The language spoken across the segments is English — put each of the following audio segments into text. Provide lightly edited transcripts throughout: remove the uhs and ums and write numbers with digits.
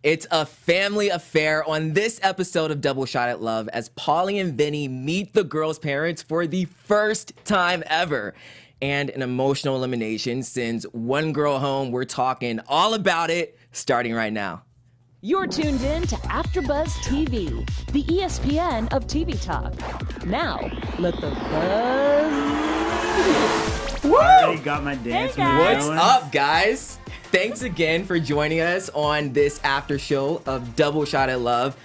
It's a family affair on this episode of Double Shot at Love as Pauly and Vinny meet the girls' parents for the first time ever. And an emotional elimination sends one girl home. We're talking all about it starting right now. You're tuned in to AfterBuzz TV, the ESPN of TV talk. Now, let the buzz begin. Woo! I already got my dance moves What's going. up, guys? Thanks again for joining us on this after show of Double Shot at Love.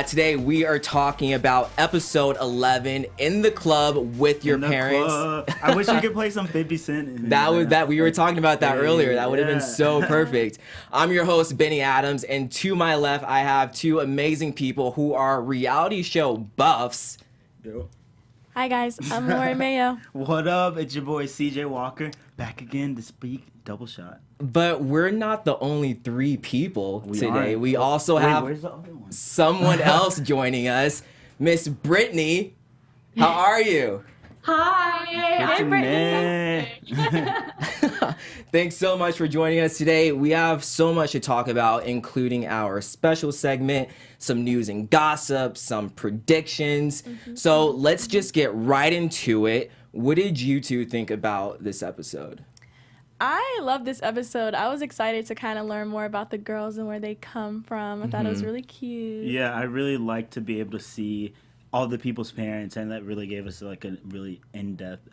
Today we are talking about episode 11, In the Club with Your In the Parents. club. I wish we could play some 50 Cent. We were talking about that earlier. That would have been Yeah. so perfect. I'm your host, Benny Adams, and to my left I have two amazing people who are reality show buffs. Yo. Hi guys, I'm Lori Mayo. What up? It's your boy CJ Walker, back again to speak Double Shot. But we're not the only three people today. aren't. We also have Where's the other one? someone else joining us, Miss Brittany. How are you? Hi, I'm Brittany. Thanks so much for joining us today. We have so much to talk about, including our special segment, some news and gossip, some predictions. So let's just get right into it. What did you two think about this episode? I love this episode. I was excited to kind of learn more about the girls and where they come from. I thought it was really cute. Yeah, I really like to be able to see all the people's parents, and that really gave us like a really in-depth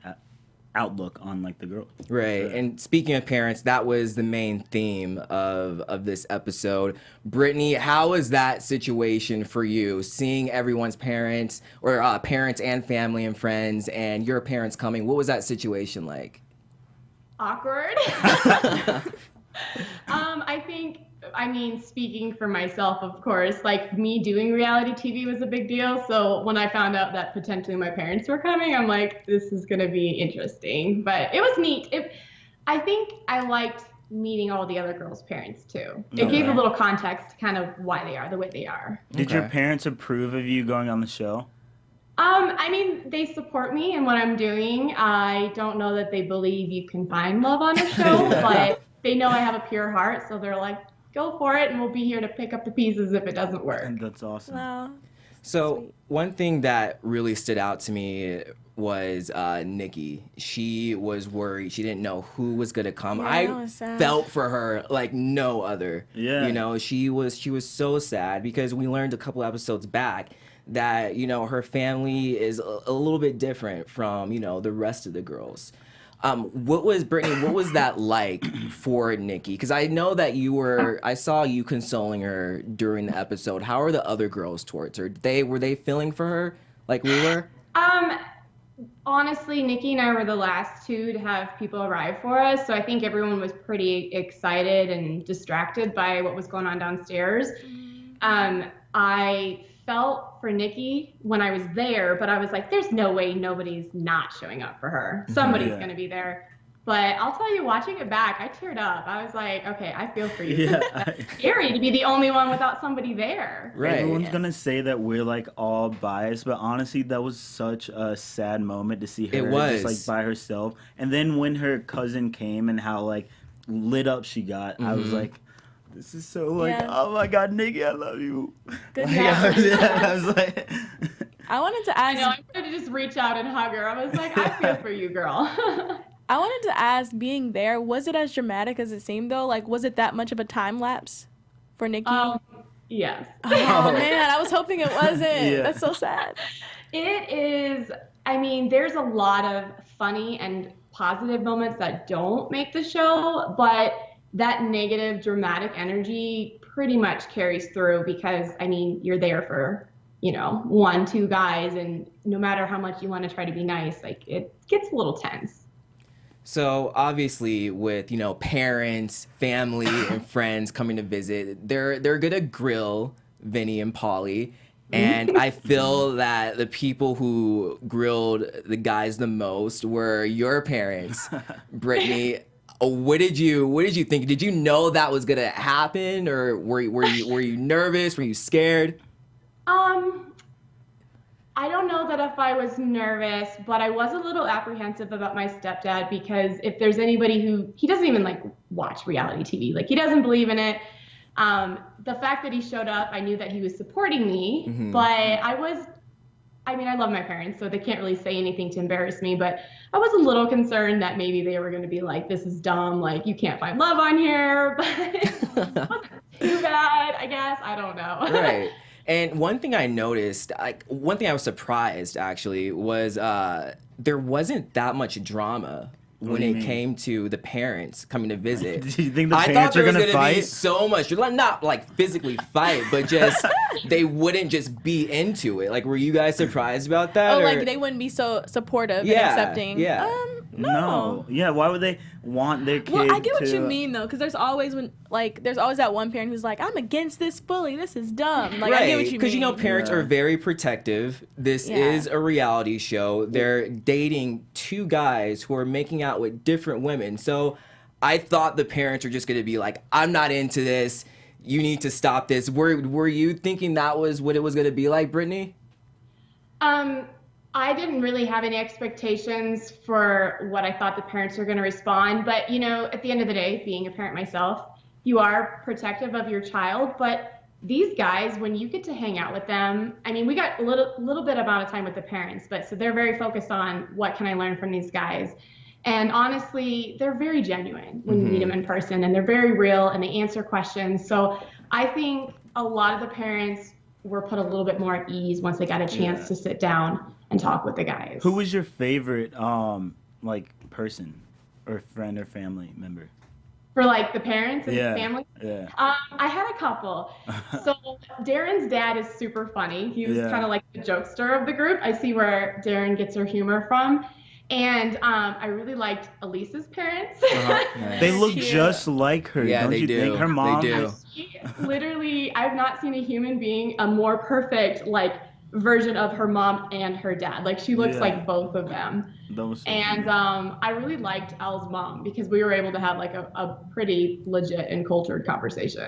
outlook on like the girls. Right. And speaking of parents, that was the main theme of this episode. Brittany, how was that situation for you, seeing everyone's parents or parents and family and friends and your parents coming? What was that situation like? Awkward. Speaking for myself, of course, like me doing reality TV was a big deal. So when I found out that potentially my parents were coming, I'm like, this is going to be interesting. But it was neat. I think I liked meeting all the other girls' parents too. It gave a little context to kind of why they are the way they are. Did your parents approve of you going on the show? They support me in what I'm doing. I don't know that they believe you can find love on a show, but they know I have a pure heart, so they're like, go for it, and we'll be here to pick up the pieces if it doesn't work. And that's awesome. Wow. So Sweet. one thing that really stood out to me was Nikki. She was worried. She didn't know who was gonna come. Yeah, I that was sad. felt for her like no other. Yeah. You know, she was so sad because we learned a couple episodes back that, you know, her family is a little bit different from, you know, the rest of the girls. What was that like for Nikki? Because I know that I saw you consoling her during the episode. How are the other girls towards her? Were they feeling for her like we were? Honestly, Nikki and I were the last two to have people arrive for us, so I think everyone was pretty excited and distracted by what was going on downstairs. I felt for Nikki when I was there, but I was like, there's no way nobody's not showing up for her. Somebody's going to be there. But I'll tell you, watching it back, I teared up. I was like, okay, I feel for you. Yeah. It's scary to be the only one without somebody there. Right. Everyone's going to say that we're like all biased, but honestly, that was such a sad moment to see her It was. just like by herself. And then when her cousin came and how like lit up she got, I was like, this is so like, Yeah. oh my God, Nikki, I love you. Good Like, job. I was like, I wanted to I know, ask. I wanted to just reach out and hug her. I was like, I feel for you, girl. I wanted to ask. Being there, was it as dramatic as it seemed though? Like, was it that much of a time lapse for Nikki? Yes. Oh man, I was hoping it wasn't. Yeah. That's so sad. It is, there's a lot of funny and positive moments that don't make the show, but that negative, dramatic energy pretty much carries through because, you're there for, 1, 2 guys, and no matter how much you want to try to be nice, like, it gets a little tense. So obviously with, you know, parents, family, and friends coming to visit, they're gonna grill Vinny and Pauly. And I feel that the people who grilled the guys the most were your parents, Brittany. What did you think? Did you know that was gonna happen, or were you nervous? Were you scared? I don't know that if I was nervous, but I was a little apprehensive about my stepdad because if there's anybody he doesn't even like watch reality TV, like he doesn't believe in it. The fact that he showed up, I knew that he was supporting me, Mm-hmm. but I love my parents, so they can't really say anything to embarrass me, but I was a little concerned that maybe they were going to be like, this is dumb, like, you can't find love on here, but it wasn't too bad, I guess. I don't know. Right. And one thing I noticed, one thing I was surprised actually was there wasn't that much drama when do you it mean? came to the parents coming to visit. Do you think the I thought parents there are was gonna gonna be fight? so much, not like physically fight, but just they wouldn't just be into it. Like, were you guys surprised about that? Oh, or- like they wouldn't be so supportive Yeah, and accepting. yeah. No. Yeah, why would they want their kid Well, I get what to... you mean though, because there's always that one parent who's like, I'm against this fully. This is dumb. Like, I get what you mean. Because parents Yeah. are very protective. This Yeah. is a reality show. They're dating two guys who are making out with different women. So I thought the parents were just going to be like, I'm not into this. You need to stop this. Were you thinking that was what it was going to be like, Brittany? I didn't really have any expectations for what I thought the parents were going to respond. But, at the end of the day, being a parent myself, you are protective of your child. But these guys, when you get to hang out with them, I mean, we got a little bit amount of time with the parents, but so they're very focused on what can I learn from these guys. And honestly, they're very genuine when you meet them in person, and they're very real, and they answer questions. So I think a lot of the parents were put a little bit more at ease once they got a chance to sit down and talk with the guys. Who was your favorite, person or friend or family member? For like the parents and Yeah. the family? Yeah. I had a couple. So Darren's dad is super funny. He was Yeah. kind of like the jokester of the group. I see where Darren gets her humor from. And I really liked Elisa's parents. They look Cute. just like her. Yeah, Don't they you do. think? Her They mom. do. She literally, I've not seen a human being a more perfect version of her mom and her dad. Like, she looks Yeah. like both of them. That was so And funny. I really liked Elle's mom because we were able to have a pretty legit and cultured conversation.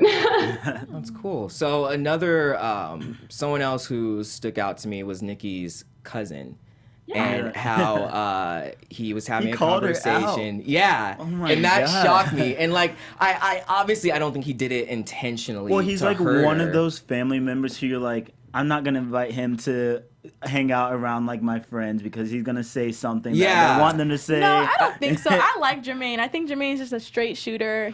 That's cool. So another, someone else who stuck out to me was Nikki's cousin. And Yeah. how he was having He a called her conversation. Yeah. Oh my and that God. shocked me. And I obviously I don't think he did it intentionally. Well, he's to like hurt one her. of those family members who you're like, I'm not gonna invite him to hang out around like my friends because he's gonna say something that I Yeah. don't want them to say. No, I don't think so. I like Jermaine. I think Jermaine's just a straight shooter.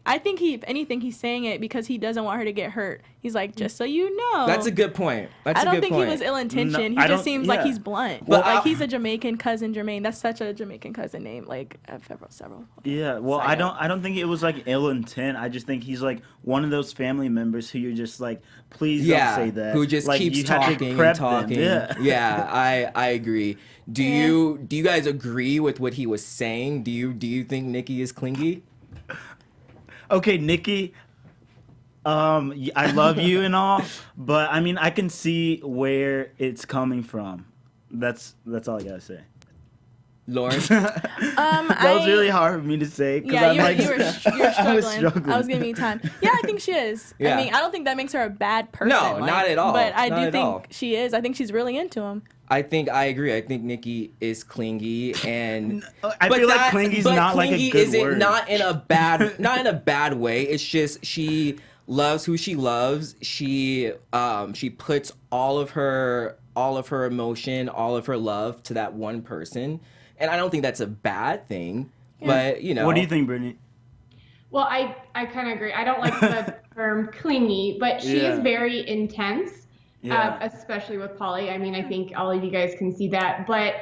I think if anything, he's saying it because he doesn't want her to get hurt. He's like, just so you know. That's a good point. That's I a don't good think point. he was ill-intentioned. No, I He don't- just seems like yeah. he's blunt. Well, Like, I- he's a Jamaican cousin, Jermaine. That's such a Jamaican cousin name. Like, several. Yeah, well, Side I don't think it was like ill intent. I just think he's like one of those family members who you're just like, please Yeah, don't say that. who just like, keeps you have to talking prep and them. talking. Yeah. Yeah, I agree. Do you guys agree with what he was saying? Do you think Nikki is clingy? Okay, Nikki. I love you and all, but I mean, I can see where it's coming from. That's all I gotta say. Lauren? That was really hard for me to say. 'Cause Yeah, I'm you're, like, you're I was struggling. I was giving you time. Yeah, I think she is. Yeah. I mean, I don't think that makes her a bad person. No, not at all. But I Not do at think all. she is. I think she's really into him. I agree. I think Nikki is clingy, and I feel like clingy's but not like a clingy good isn't word. not in a bad way. It's just she loves who she loves. She puts all of her emotion, all of her love to that one person, and I don't think that's a bad thing. But What do you think, Brittany? Well, I kind of agree. I don't like the term clingy, but she is Yeah. very intense, Yeah. especially with Pauly. I mean, I think all of you guys can see that, but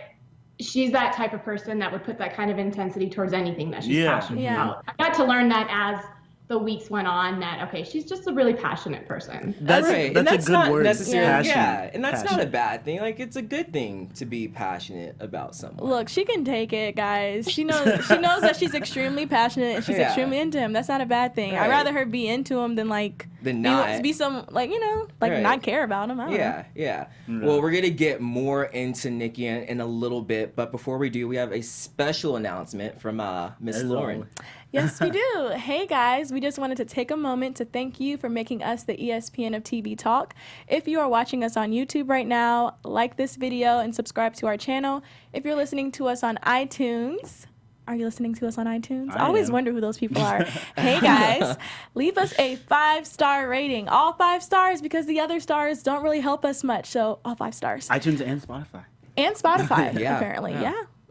she's that type of person that would put that kind of intensity towards anything that she's Yeah. passionate Yeah. about. I got to learn that as the weeks went on that, okay, she's just a really passionate person. That's right. that's and that's a good not word. necessarily Passionate. yeah, and that's not a Passionate. bad thing. Like, it's a good thing to be passionate about someone. Look, she can take it, guys. She knows that she's extremely passionate and she's Yeah. extremely into him. That's not a bad thing. Right. I'd rather her be into him than not. be some Right. not care about him. I don't know. Yeah. Well, we're gonna get more into Nikki in a little bit, but before we do, we have a special announcement from Miss As Lauren. always. Yes, we do. Hey, guys, we just wanted to take a moment to thank you for making us the ESPN of TV Talk. If you are watching us on YouTube right now, like this video and subscribe to our channel. If you're listening to us on iTunes, Are you listening to us on iTunes? I I always am. wonder who those people are. Hey guys, leave us a 5-star rating. All 5 stars, because the other stars don't really help us much. So all 5 stars. iTunes and Spotify. And Spotify, Yeah, apparently. yeah.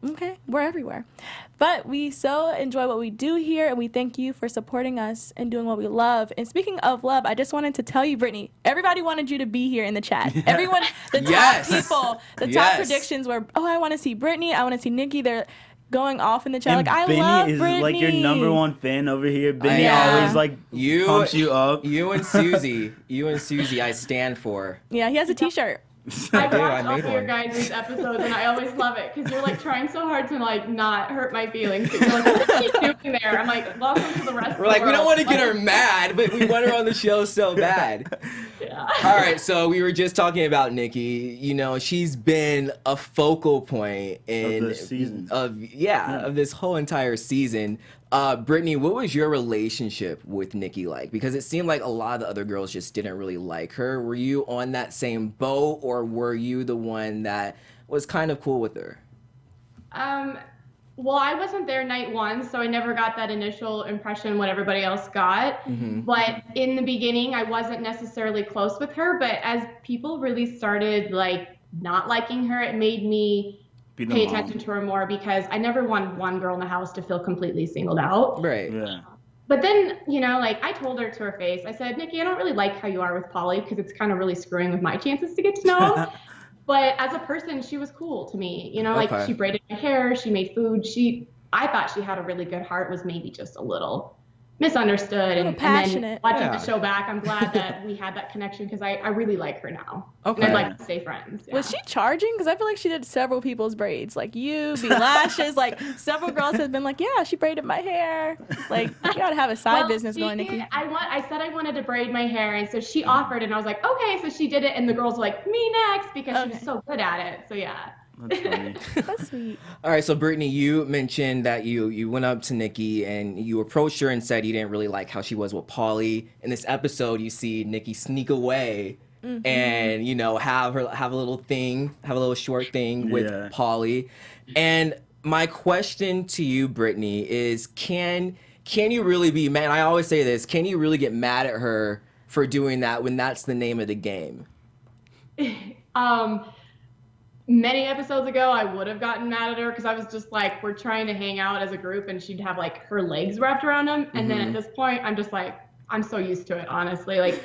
Yeah. Okay. We're everywhere. But we so enjoy what we do here, and we thank you for supporting us and doing what we love. And speaking of love, I just wanted to tell you, Brittany, everybody wanted you to be here in the chat. Everyone, the Yes. top people, the top Yes. predictions were, oh, I want to see Brittany. I want to see Nikki. They're going off in the chat. And like, I Benny love is Brittany. like your number one fan over here. Benny Yeah. always like pumps you up. You and Susie, I stand for. Yeah, he has a T-shirt. I do, I watch all made of your one. guys' episodes, and I always love it because you're like trying so hard to like not hurt my feelings. But you're like, what is she doing there? I'm like, welcome to the rest. We're of like, the we don't world. want to get her mad, but we want her on the show so bad. Yeah. All right, so we were just talking about Nikki. You know, she's been a focal point in Of the season. of this whole entire season. Brittany, what was your relationship with Nikki like? Because it seemed like a lot of the other girls just didn't really like her. Were you on that same boat, or were you the one that was kind of cool with her? Well, I wasn't there night 1, so I never got that initial impression what everybody else got. But in the beginning, I wasn't necessarily close with her. But as people really started like not liking her, it made me Be the pay mom. attention to her more because I never wanted one girl in the house to feel completely singled out. Right. Yeah. But then, you know, like I told her to her face, I said, Nikki, I don't really like how you are with Pauly because it's kind of really screwing with my chances to get to know him. But as a person, she was cool to me. You know, like Okay. she braided my hair, she made food. I thought she had a really good heart, was maybe just a little misunderstood. And then passionate. watching Yeah. the show back, I'm glad that we had that connection because I really like her now. Okay. And I'd like to stay friends. Yeah. Was she charging? Because I feel like she did several people's braids. Like you, B Lashes. Like several girls have been like, yeah, she braided my hair. Like you gotta have a side Well, business she going, did. Nikki. I said I wanted to braid my hair, and so she offered, and I was like, okay. So she did it, and the girls were like, me next, because she was Okay. so good at it. So yeah. That's funny. That's sweet. All right, so Brittany, you mentioned that you went up to Nikki and you approached her and said you didn't really like how she was with Pauly. In this episode, you see Nikki sneak away and have a little short thing with Yeah. Pauly. And my question to you, Brittany, is can you really be mad? I always say this: can you really get mad at her for doing that when that's the name of the game? Many episodes ago, I would have gotten mad at her because I was just like, we're trying to hang out as a group, and she'd have like her legs wrapped around him. And then at this point, I'm just like, I'm so used to it, honestly. Like,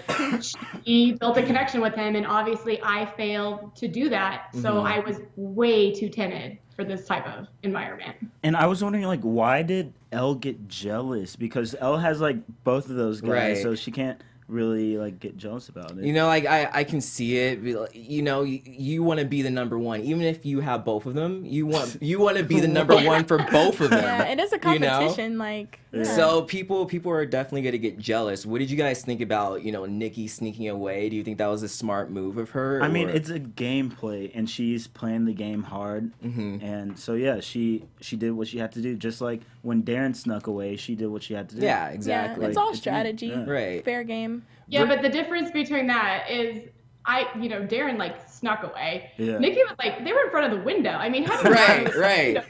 she built a connection with him, and obviously I failed to do that. So I was way too timid for this type of environment. And I was wondering, like, why did Elle get jealous? Because Elle has like both of those guys, Right. so she can't really like get jealous about it. You know, like I can see it. You know, you want to be the number one, even if you have both of them. You want to be the number one for both of them. Yeah, it is a you know? competition. Like, yeah. So people are definitely gonna get jealous. What did you guys think about Nikki sneaking away? Do you think that was a smart move of her? I mean, or- it's a gameplay, and she's playing the game hard, and so yeah, she did what she had to do. Just like when Darren snuck away, she did what she had to do. yeah, yeah, exactly. it's all It's- strategy. yeah. Right. Fair game. Yeah, but the difference between that is Darren like snuck away. Yeah. Nikki was like, they were in front of the window. I mean, how did Right.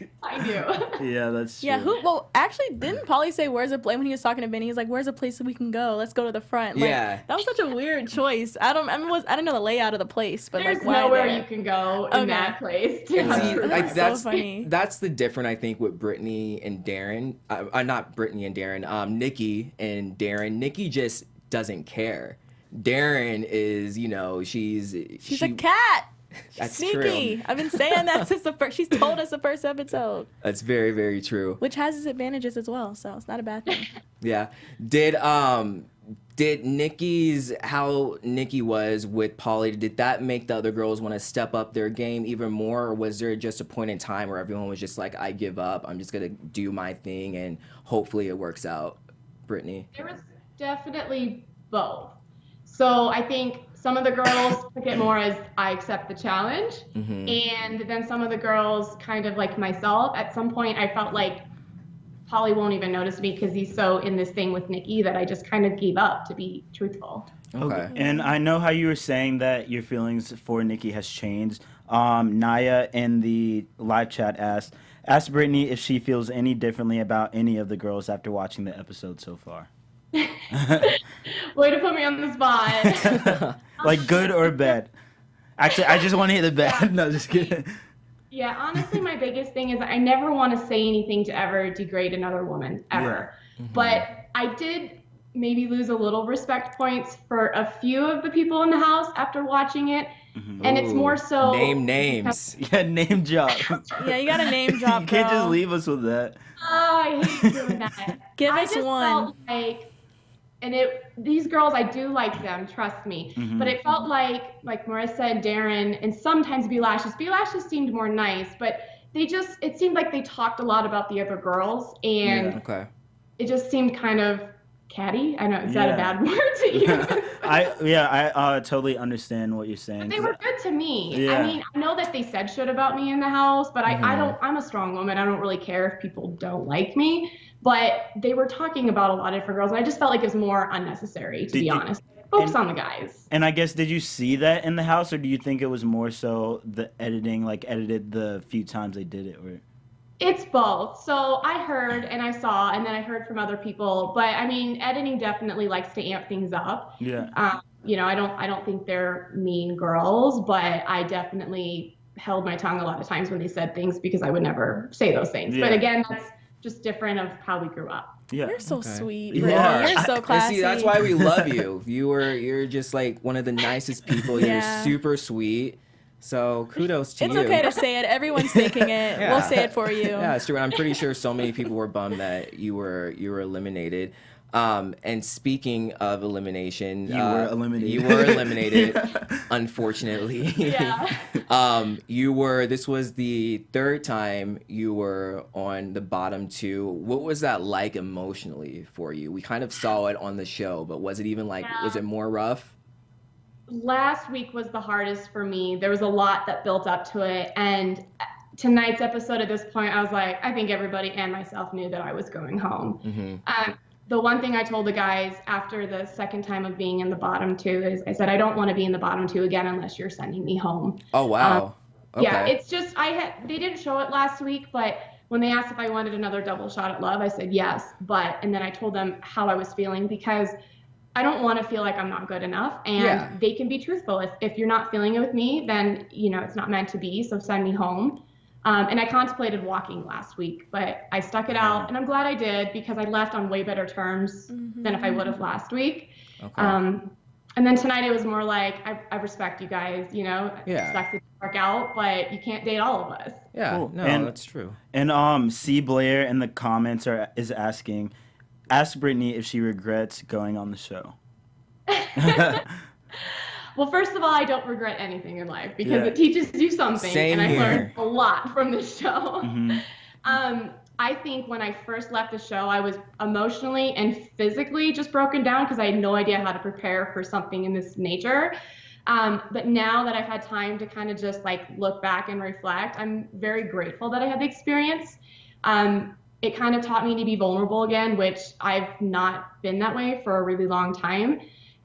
Yeah, that's true. Yeah, well, actually, didn't Pauly say, where's a place, when he was talking to Benny, he's like, where's a place that we can go? Let's go to the front. Like, Yeah. that was such a weird choice. I don't know the layout of the place, but There's like, why nowhere there? you can go Okay. in that place. And see, That's like, so funny. that's the difference, I think, with Brittany and Darren. Not Brittany and Darren. Nikki and Darren. Nikki just doesn't care. Darren is, she's She's a cat. She's That's sneaky. true. I've been saying that since the first. She's told us the first episode, That's very, very true. which has its advantages as well. So it's not a bad thing. Yeah. Did how Nikki was with Pauly, did that make the other girls want to step up their game even more, or was there just a point in time where everyone was just like, I give up, I'm just gonna do my thing and hopefully it works out? Brittany. There was definitely both. So I think some of the girls took it more as I accept the challenge. And then some of the girls, kind of like myself, at some point I felt like Pauly won't even notice me because he's so in this thing with Nikki that I just kind of gave up, to be truthful. Okay. And I know how you were saying that your feelings for Nikki has changed. Naya in the live chat asked, Ask Brittany if she feels any differently about any of the girls after watching the episode so far. Way to put me on the spot. Like good or bad? Actually, I just want to hear the bad. No, just kidding. Yeah, honestly, my biggest thing is I never want to say anything to ever degrade another woman, ever. Yeah. Mm-hmm. But I did maybe lose a little respect points for a few of the people in the house after watching it. Mm-hmm. And it's more so... Name names. Yeah, name drop. Yeah, you gotta name drop, You can't girl. just leave us with that. Oh, I hate doing that. Give I us just one. felt like... And these girls, I do like them, trust me. Mm-hmm. But it felt like Marissa and Darren, and sometimes B-Lashes. B-Lashes seemed more nice, but it seemed like they talked a lot about the other girls, and Okay. it just seemed kind of catty. I know, is that a bad word to use? I totally understand what you're saying. But they were good to me. Yeah. I mean, I know that they said shit about me in the house, but I'm a strong woman. I don't really care if people don't like me. But they were talking about a lot of different girls, and I just felt like it was more unnecessary, to be honest. Focus on the guys. And I guess, did you see that in the house, or do you think it was more so the editing, like edited the few times they did it? Or... It's both. So I heard and I saw, and then I heard from other people. But I mean, editing definitely likes to amp things up. Yeah. I don't think they're mean girls, but I definitely held my tongue a lot of times when they said things because I would never say those things. Yeah. But again, that's just different of how we grew up. Yeah. You're so sweet, You Brittany. are. You're so And classy. see, that's why we love you. You're just like one of the nicest people. You're Yeah. super sweet. So kudos to It's you. okay to say it. Everyone's thinking it. Yeah. We'll say it for you. Yeah, it's true. I'm pretty sure so many people were bummed that you were eliminated. And speaking of elimination, You were eliminated. You were eliminated, unfortunately. Yeah. This was the third time you were on the bottom two. What was that like emotionally for you? We kind of saw it on the show, but was it even was it more rough? Last week was the hardest for me. There was a lot that built up to it. And tonight's episode, at this point, I was like, I think everybody and myself knew that I was going home. Mm-hmm. The one thing I told the guys after the second time of being in the bottom two is I said, I don't want to be in the bottom two again unless you're sending me home. Oh, wow. Okay. Yeah, it's just, they didn't show it last week, but when they asked if I wanted another double shot at love, I said yes. And then I told them how I was feeling because I don't want to feel like I'm not good enough. And they can be truthful. If you're not feeling it with me, then, it's not meant to be. So send me home. And I contemplated walking last week, but I stuck it out, and I'm glad I did because I left on way better terms than if I would have last week. Okay. And then tonight it was more like, I respect you guys, Yeah. expect it to work out, but you can't date all of us. Yeah, Cool. no, And- that's true. And C. Blair in the comments is asking, ask Brittany if she regrets going on the show. Well, first of all, I don't regret anything in life because Yeah. it teaches you something, Same and I here. learned a lot from this show. Mhm. I think when I first left the show, I was emotionally and physically just broken down because I had no idea how to prepare for something in this nature. But now that I've had time to kind of just look back and reflect, I'm very grateful that I had the experience. It kind of taught me to be vulnerable again, which I've not been that way for a really long time.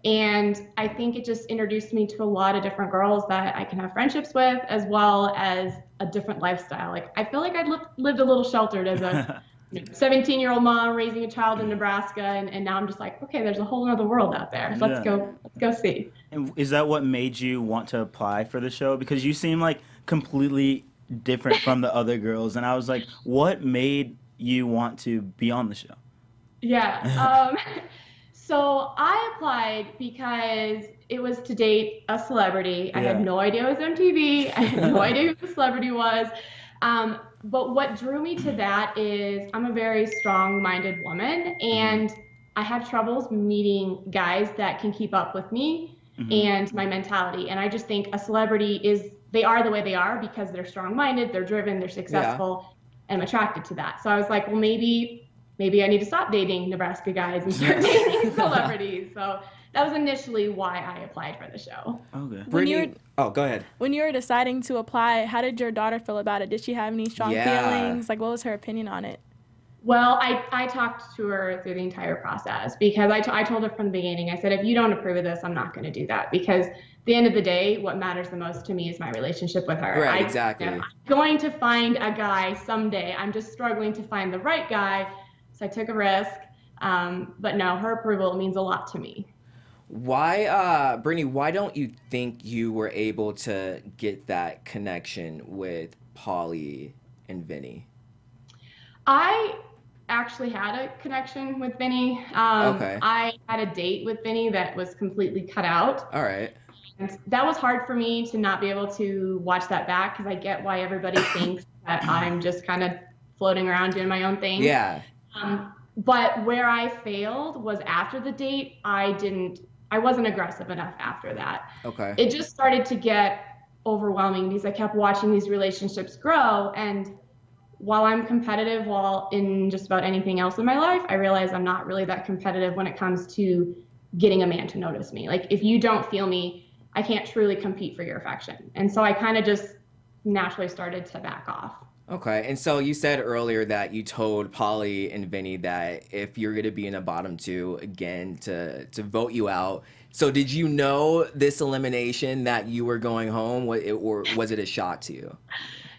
And I think it just introduced me to a lot of different girls that I can have friendships with, as well as a different lifestyle. I feel like I lived a little sheltered as a 17-year-old mom raising a child in Nebraska, and now I'm just like, okay, there's a whole other world out there. Let's go see. And is that what made you want to apply for the show? Because you seem like completely different from the other girls, and I was like, what made you want to be on the show? Yeah. So I applied because it was to date a celebrity. I had no idea it was MTV. I had no idea who the celebrity was. But what drew me to that is I'm a very strong-minded woman, and I have troubles meeting guys that can keep up with me and my mentality. And I just think a celebrity they are the way they are because they're strong-minded, they're driven, they're successful, and I'm attracted to that. So I was like, well, maybe I need to stop dating Nebraska guys and start dating celebrities. So that was initially why I applied for the show. Okay. Brittany, go ahead. When you were deciding to apply, how did your daughter feel about it? Did she have any strong feelings? What was her opinion on it? Well, I talked to her through the entire process because I told her from the beginning, I said, if you don't approve of this, I'm not going to do that because at the end of the day, what matters the most to me is my relationship with her. Right, exactly. I'm going to find a guy someday. I'm just struggling to find the right guy. So I took a risk. But no, her approval means a lot to me. Why, Brittany, why don't you think you were able to get that connection with Pauly and Vinny? I actually had a connection with Vinny. Okay. I had a date with Vinny that was completely cut out. All right. And that was hard for me to not be able to watch that back because I get why everybody thinks that I'm just kind of floating around doing my own thing. Yeah. But where I failed was after the date, I wasn't aggressive enough after that. Okay. It just started to get overwhelming because I kept watching these relationships grow. And while I'm competitive while in just about anything else in my life, I realize I'm not really that competitive when it comes to getting a man to notice me. Like if you don't feel me, I can't truly compete for your affection. And so I kind of just naturally started to back off. Okay. And so you said earlier that you told Pauly and Vinny that if you're going to be in a bottom two again to vote you out. So did you know this elimination that you were going home or was it a shock to you?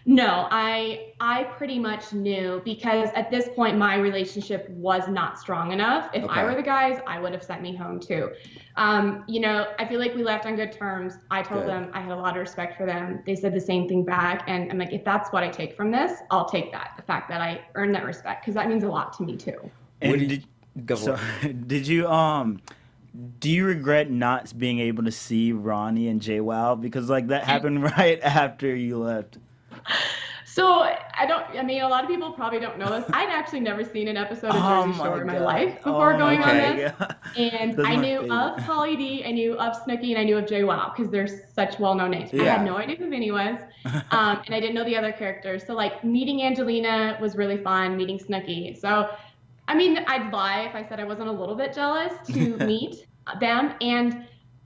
No, I pretty much knew because at this point my relationship was not strong enough. If I were the guys, I would have sent me home too. I feel like we left on good terms. I told them I had a lot of respect for them. They said the same thing back, and I'm like, if that's what I take from this, I'll take that. The fact that I earned that respect because that means a lot to me too. And do you regret not being able to see Ronnie and JWoww because like that happened right after you left? So a lot of people probably don't know this. I'd actually never seen an episode of Jersey Shore in my life before going on this. And I knew of Pauly D, I knew of Snooki, and I knew of JWoww because they're such well-known names. I had no idea who Vinny was, and I didn't know the other characters. So like meeting Angelina was really fun, meeting Snooki. So, I mean, I'd lie if I said I wasn't a little bit jealous to meet them. And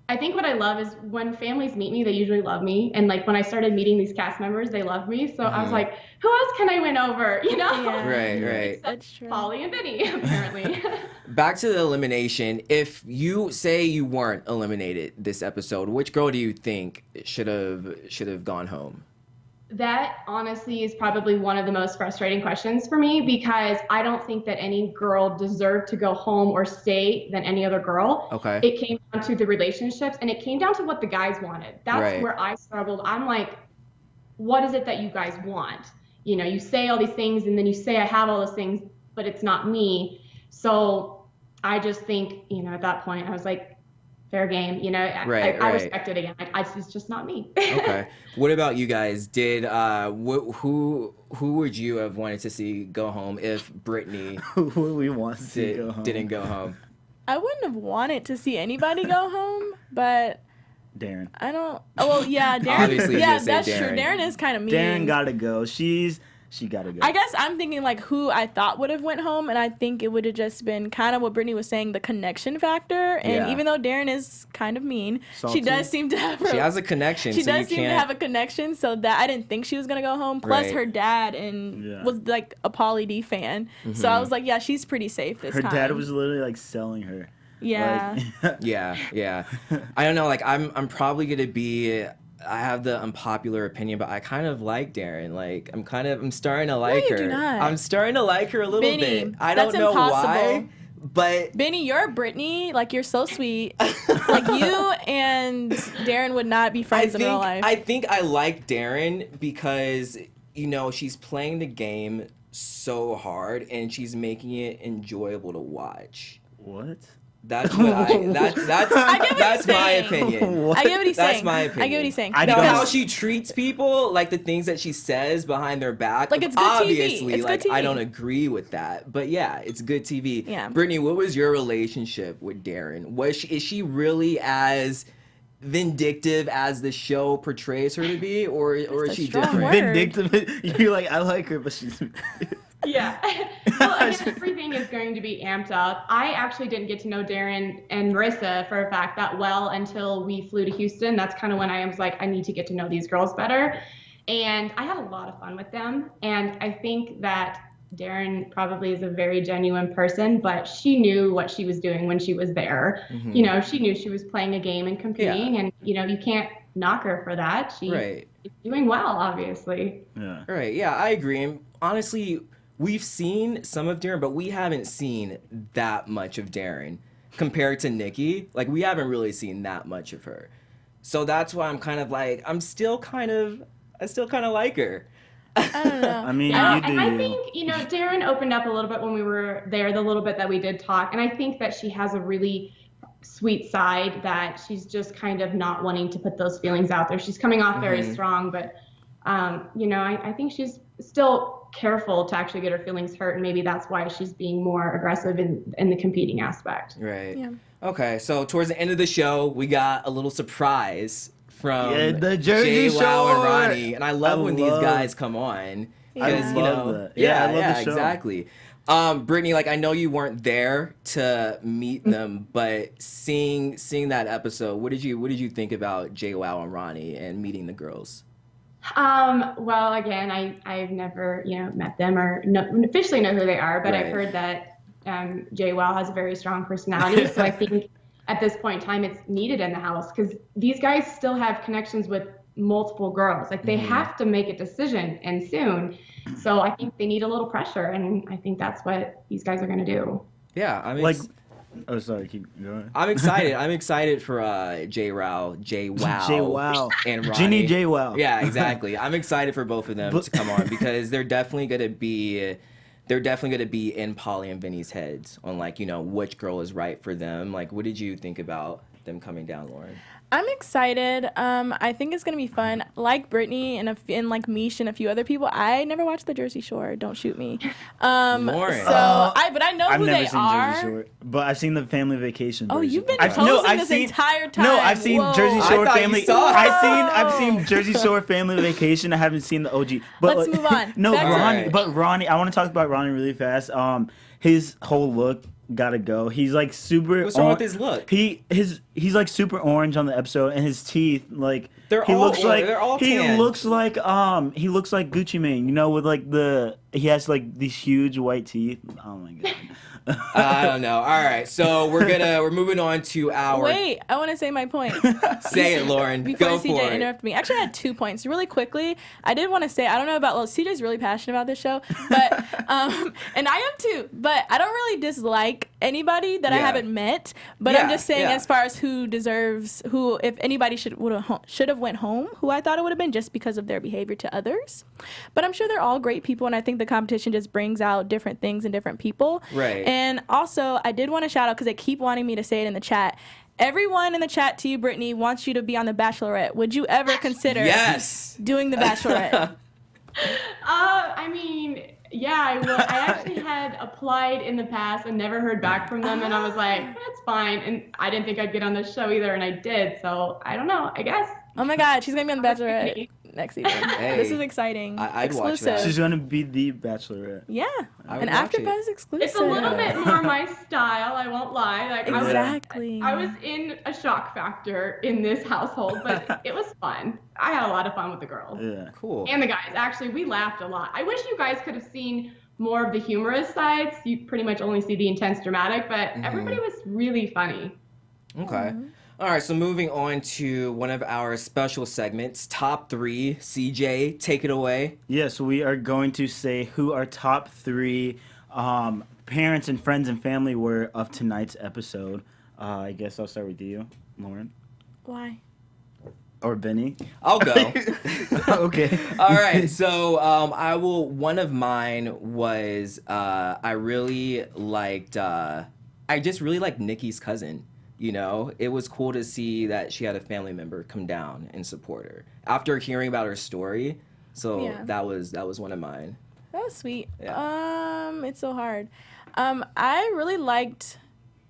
I think what I love is when families meet me, they usually love me. And like when I started meeting these cast members, they loved me. So I was like, who else can I win over? You know? Yeah. Right. That's true. Pauly and Vinny, apparently. Back to the elimination. If you say you weren't eliminated this episode, which girl do you think should have gone home? That honestly is probably one of the most frustrating questions for me because I don't think that any girl deserved to go home or stay than any other girl. Okay. It came down to the relationships and it came down to what the guys wanted. That's where I struggled. I'm like, what is it that you guys want? You know, you say all these things and then you say I have all those things, but it's not me. So I just think, at that point I was like, fair game, I respect it again. It's just not me. Okay. What about you guys? Did who would you have wanted to see go home if Brittany Who would we want to see go home? didn't go home? I wouldn't have wanted to see anybody go home, but Darren. I don't. Oh well, yeah, Darren. Obviously, yeah, you'll say that's Darren. true. Darren is kind of mean. Darren gotta go. She gotta go. I guess I'm thinking like who I thought would have went home, and I think it would have just been kind of what Brittany was saying, the connection factor. And even though Darren is kind of mean, Salty. she does seem to have She has a connection. She so does you seem to can't... have a connection, so that I didn't think she was gonna go home. Plus, her dad was like a Pauly D fan, so I was like, yeah, she's pretty safe this time. Her dad was literally like selling her. Yeah. Like, Yeah. I don't know. Like I'm probably gonna be. I have the unpopular opinion, but I kind of like Darren. Like I'm starting to like her. do not. I'm starting to like her a little Vinny, bit. I that's don't know impossible. why, but Vinny, you're Brittany. Like, you're so sweet. Like, you and Darren would not be friends in real life. I think I like Darren because she's playing the game so hard and she's making it enjoyable to watch. what? That's what that's my opinion. I get what he's saying. That's my opinion. I get what he's saying. I Now, don't- how she treats people, like the things that she says behind their back, Like, it's good TV. obviously, It's good like I TV. don't agree with that. But yeah, it's good TV. Yeah. Brittany, what was your relationship with Darren? Is she really as vindictive as the show portrays her to be, or is she strong different? word. Vindictive. You're like, I like her, but she's. Yeah. Well, I mean, everything is going to be amped up. I actually didn't get to know Darren and Marissa for a fact that well until we flew to Houston. That's kind of when I was like, I need to get to know these girls better. And I had a lot of fun with them. And I think that Darren probably is a very genuine person, but she knew what she was doing when she was there. Mhm. You know, she knew she was playing a game and competing, Yeah. and you know, you can't knock her for that. She's Right. doing well, obviously. Yeah. Right. Yeah, I agree. And honestly, we've seen some of Darren, but we haven't seen that much of Darren compared to Nikki. Like, we haven't really seen that much of her. So that's why I'm kind of like, I still kind of like her. I don't know. I mean, Yeah, you do. and I you. think, you know, Darren opened up a little bit when we were there, the little bit that we did talk. And I think that she has a really sweet side that she's just kind of not wanting to put those feelings out there. She's coming off very strong, but, you know, I think she's still careful to actually get her feelings hurt. And maybe that's why she's being more aggressive in the competing aspect. Right. Yeah. Okay, so towards the end of the show, we got a little surprise from the Jersey Jay, Wow, and Shore. Ronnie. And I love when these guys come on. Because, I you love know, that. Yeah, I love the show. Exactly. Brittany, like, I know you weren't there to meet them, but seeing that episode, what did you think about Jay, Wow, and Ronnie and meeting the girls? Well, again, I've never, you know, met them or officially know who they are, but Right. I've heard that Jay Wow has a very strong personality. So I think at this point in time, it's needed in the house because these guys still have connections with multiple girls. Like they have to make a decision and soon. So I think they need a little pressure, and I think that's what these guys are going to do. Yeah, I mean, Like, oh, sorry, keep going. I'm excited. I'm excited for Jay Wow, Jay Wow, and Ronnie. Ginny Jay Wow. Yeah, exactly. I'm excited for both of them to come on because they're definitely gonna be in Pauly and Vinny's heads on, like, you know, which girl is right for them. Like, what did you think about them coming down, Lauren? I'm excited. I think it's gonna be fun. Like Brittany and like Mish and a few other people, I never watched the Jersey Shore. Don't shoot me. Lauren. But I know I've who never they seen are. Jersey Shore, but I've seen the Family Vacation. Oh, version. you've been I've posing this seen, entire time. No, I've seen Whoa. Jersey I Shore thought you Family. saw it. I've seen Jersey Shore Family Vacation. I haven't seen the OG. But Let's move on. No, Back to Ronnie. it. But Ronnie, I want to talk about Ronnie really fast. His whole look gotta go. He's like super. What's wrong with his look? He's like super orange on the episode, and his teeth like They're he all looks like they're all he tan. looks like Gucci Mane, you know, with like he has like these huge white teeth. Oh my god. I don't know. All right, so we're moving on to our. Wait, I want to say my point. Say it, Lauren. Before Go CJ for it. interrupted me. Actually, I had 2 points. Really quickly, I did want to say, I don't know about, well, CJ's really passionate about this show, but, and I am too, but I don't really dislike anybody that I Yeah. haven't met, but I'm Yeah, just saying yeah. as far as if anybody should have went home, who I thought it would have been just because of their behavior to others. But I'm sure they're all great people, and I think the competition just brings out different things in different people. Right. And also, I did want to shout out, because they keep wanting me to say it in the chat, everyone in the chat to you, Brittany, wants you to be on The Bachelorette. Would you ever consider Yes. doing The Bachelorette? I mean, yeah, I would. I actually had applied in the past and never heard back from them, and I was like, that's fine. And I didn't think I'd get on the show either, and I did. So I don't know. I guess. Oh my God, she's going to be on The Bachelorette next season. Hey, This is exciting. I'd watch Exclusive. that. She's gonna be the Bachelorette. Yeah, I would an watch it. AfterBuzz exclusive. It's a little bit more my style. I won't lie. Like Exactly. I was in a shock factor in this household, but it was fun. I had a lot of fun with the girls Yeah. Cool. and the guys. Actually, we laughed a lot. I wish you guys could have seen more of the humorous sides. You pretty much only see the intense dramatic, but everybody was really funny. Okay. All right, so moving on to one of our special segments, Top 3. CJ, take it away. Yes, we are going to say who our top 3 parents and friends and family were of tonight's episode. I guess I'll start with you, Lauren. Why? Or Vinny. I'll go. Okay. All right, so one of mine was, I just really liked Nikki's cousin. You know, it was cool to see that she had a family member come down and support her after hearing about her story. So Yeah. that was one of mine. That was sweet. Yeah. It's so hard. I really liked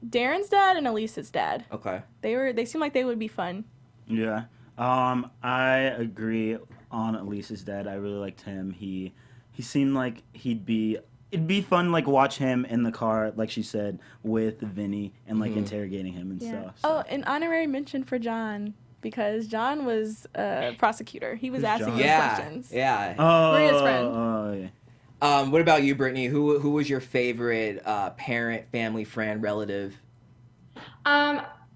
Darren's dad and Elisa's dad. Okay. They seemed like they would be fun. Yeah. I agree on Elisa's dad. I really liked him. He seemed like it'd be fun, like, watch him in the car, like she said, with Vinny and like interrogating him and stuff. So. Oh, an honorary mention for John, because John was a prosecutor. He was Who's asking John? those Yeah. questions. Yeah. Oh, Maria's friend. Oh, yeah. What about you, Brittany? Who was your favorite parent, family, friend, relative?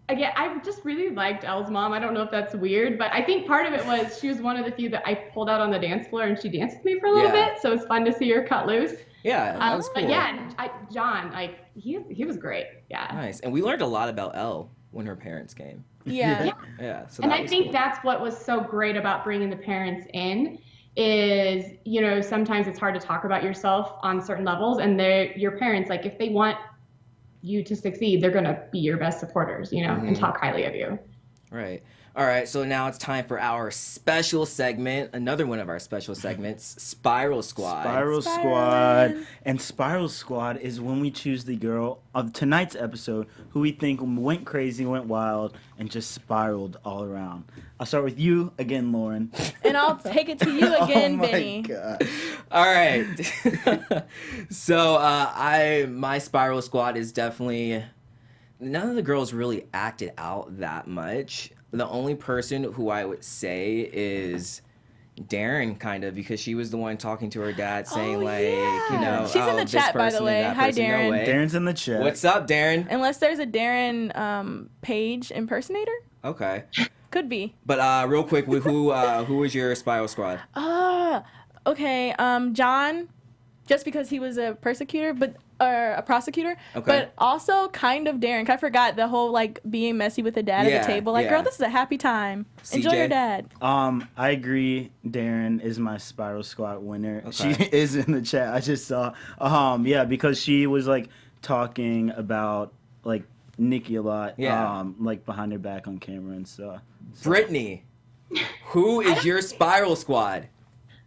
Again, I just really liked Elle's mom. I don't know if that's weird, but I think part of it was she was one of the few that I pulled out on the dance floor and she danced with me for a little bit. So it's fun to see her cut loose. Yeah, that was cool. But yeah, John, like he was great. Yeah. Nice. And we learned a lot about Elle when her parents came. Yeah. Yeah. So and that I was think cool. that's what was so great about bringing the parents in is, you know, sometimes it's hard to talk about yourself on certain levels, and your parents, like if they want you to succeed, they're going to be your best supporters, you know, and talk highly of you. Right. All right, so now it's time for our special segment, another one of our special segments, Spiral Squad. Spiral Squad. And Spiral Squad is when we choose the girl of tonight's episode who we think went crazy, went wild, and just spiraled all around. I'll start with you again, Lauren. And I'll take it to you again, Oh my Vinny. God. All right. So my Spiral Squad is definitely, none of the girls really acted out that much. The only person who I would say is Darren, kind of, because she was the one talking to her dad saying, you know, she's in the this chat, by the person and way. that Hi, person. Darren. No way. Darren's in the chat. What's up, Darren? Unless there's a Darren Page impersonator? Okay. Could be. But real quick, who was your Spiral Squad? Okay. John, just because he was a prosecutor, Okay. but also kind of Darren. I forgot the whole like being messy with the dad at the table. Like, girl, this is a happy time. Enjoy CJ? your dad. I agree. Darren is my Spiral Squad winner. Okay. She is in the chat. I just saw. Yeah, because she was like talking about like Nikki a lot. Yeah. Like behind her back on camera and stuff. Brittany, who is your Spiral Squad?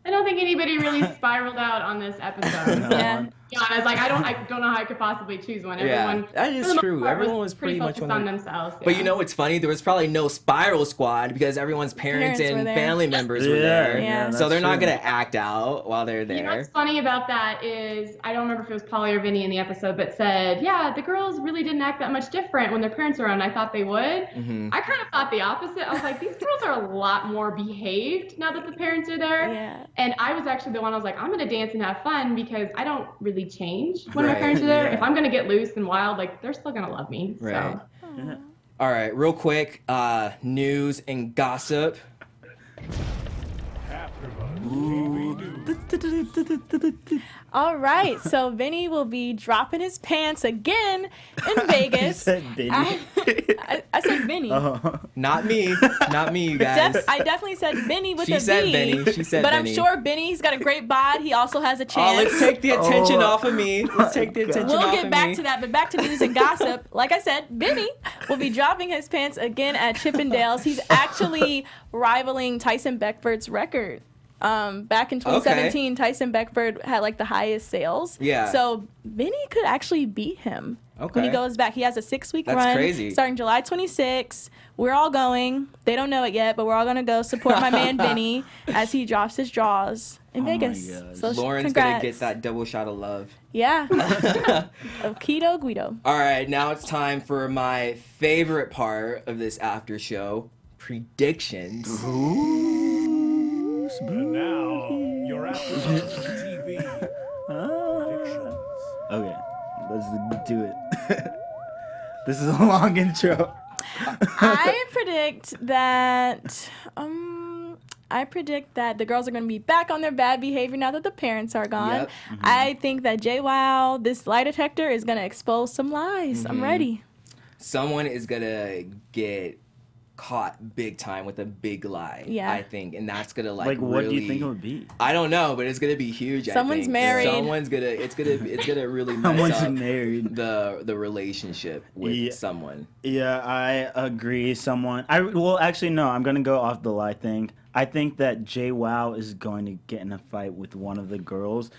I don't think anybody really spiraled out on this episode. Yeah. To be honest, like I don't know how I could possibly choose one. Everyone, that is for the most true. part, Everyone was pretty much focused on themselves. But you know what's funny? There was probably no Spiral Squad because everyone's parents Parents were and there. family members were Yeah, there. yeah, So they're that's not true. gonna act out while they're You know there. what's funny about that is I don't remember if it was Pauly or Vinny in the episode, but said, yeah, the girls really didn't act that much different when their parents were around. I thought they would. Mm-hmm. I kind of thought the opposite. I was like, these girls are a lot more behaved now that the parents are there. Yeah. And I was actually the one I was like, I'm gonna dance and have fun because I don't really change when my Right, parents are there. yeah. If I'm gonna get loose and wild, like they're still gonna love me. Right. So. All right, real quick, news and gossip. All right. So Vinny will be dropping his pants again in Vegas. You said Vinny. I said Vinny. Not me, not me, you guys. I definitely said Vinny with She a said V. Vinny. She said but Vinny. I'm sure Vinny's got a great bod. He also has a Oh, chance. let's take the attention Oh. off of me. Let's take the attention We'll off get of back me. to that, but back to news and gossip. Like I said, Vinny will be dropping his pants again at Chippendales. He's actually rivaling Tyson Beckford's record. Back in 2017, Tyson Beckford had like the highest sales. Yeah. So Vinny could actually beat him when he Okay. goes back. He has a 6-week That's run crazy. starting July 26th. We're all going. They don't know it yet, but we're all gonna go support my man Vinny as he drops his draws in my Vegas. gosh. So Lauren's congrats. gonna get that double shot of love. Yeah. Of Keto Guido. All right, now it's time for my favorite part of this after show, predictions. And now, your AfterBuzz TV predictions. Okay, let's do it. This is a long intro. I predict that the girls are going to be back on their bad behavior now that the parents are gone. Yep. I think that JWoww, this lie detector, is going to expose some lies. I'm ready. Someone is gonna get caught big time with a big lie. Yeah. I think, and that's gonna Like, really. what do you think it would be? I don't know, but it's gonna be huge. Someone's I think. married. It's gonna really mess Someone's up married. the relationship with Yeah. someone. Yeah, I agree. Actually, no. I'm gonna go off the lie thing. I think that JWoww is going to get in a fight with one of the girls.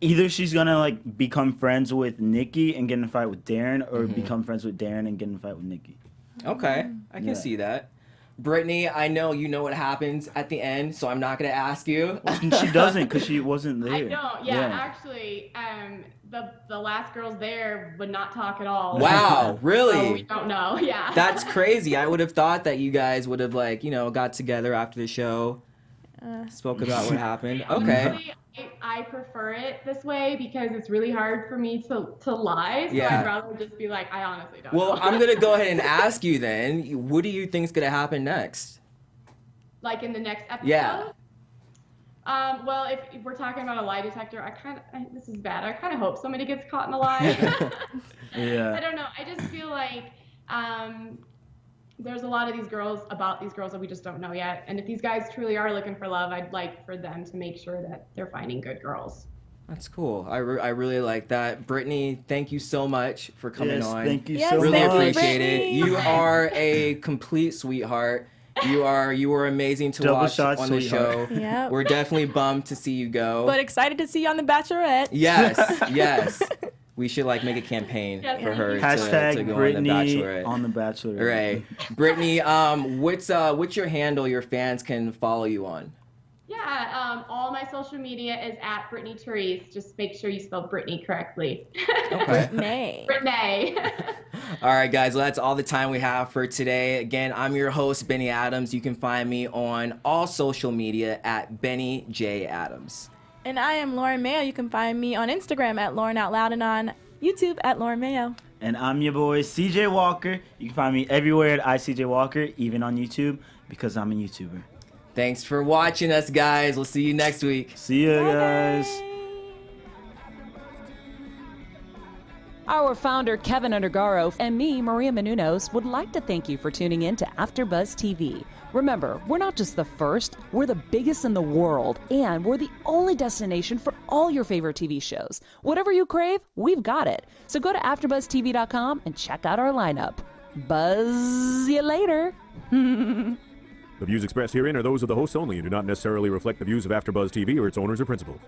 Either she's gonna like become friends with Nikki and get in a fight with Darren, or become friends with Darren and get in a fight with Nikki. Okay, I can Yeah. see that. Brittany, I know you know what happens at the end, so I'm not gonna ask you. She doesn't because she wasn't there. I don't. Yeah, actually, the last girls there would not talk at all. Wow, So really? we don't know. Yeah. That's crazy. I would have thought that you guys would have got together after the show, spoke about what happened. Okay. Honestly, I prefer it this way because it's really hard for me to lie. So Yeah. I'd rather just be like, I honestly don't Well, know. I'm gonna go ahead and ask you then. What do you think's gonna happen next? Like in the next episode? Yeah. Well, if we're talking about a lie detector, this is bad. I kind of hope somebody gets caught in a lie. Yeah. I don't know. I just feel like there's a lot of these girls that we just don't know yet. And if these guys truly are looking for love, I'd like for them to make sure that they're finding good girls. That's cool. I really like that. Brittany, thank you so much for coming Yes, on. thank you Yes, so Really thank much. you, appreciate it. Brittany. You are a complete sweetheart. You were amazing to Double watch shot on the show. sweetheart. Yep. We're definitely bummed to see you go. But excited to see you on The Bachelorette. Yes. We should like make a campaign Yes, for her Hashtag to go Brittany on The Bachelorette. on the Bachelorette. Right. Brittany, what's your handle your fans can follow you on? Yeah, all my social media is at Brittany Therese. Just make sure you spell Brittany correctly. Okay. Nay. Brittany. All right, guys. Well, that's all the time we have for today. Again, I'm your host, Benny Adams. You can find me on all social media at Benny J. Adams. And I am Lauren Mayo. You can find me on Instagram at Lauren Out Loud and on YouTube at Lauren Mayo. And I'm your boy, CJ Walker. You can find me everywhere at ICJ Walker, even on YouTube, because I'm a YouTuber. Thanks for watching us, guys. We'll see you next week. See ya, guys. Our founder, Kevin Undergaro, and me, Maria Menounos, would like to thank you for tuning in to AfterBuzz TV. Remember, we're not just the first, we're the biggest in the world, and we're the only destination for all your favorite TV shows. Whatever you crave, we've got it. So go to AfterBuzzTV.com and check out our lineup. Buzz you later. The views expressed herein are those of the hosts only and do not necessarily reflect the views of AfterBuzz TV or its owners or principals.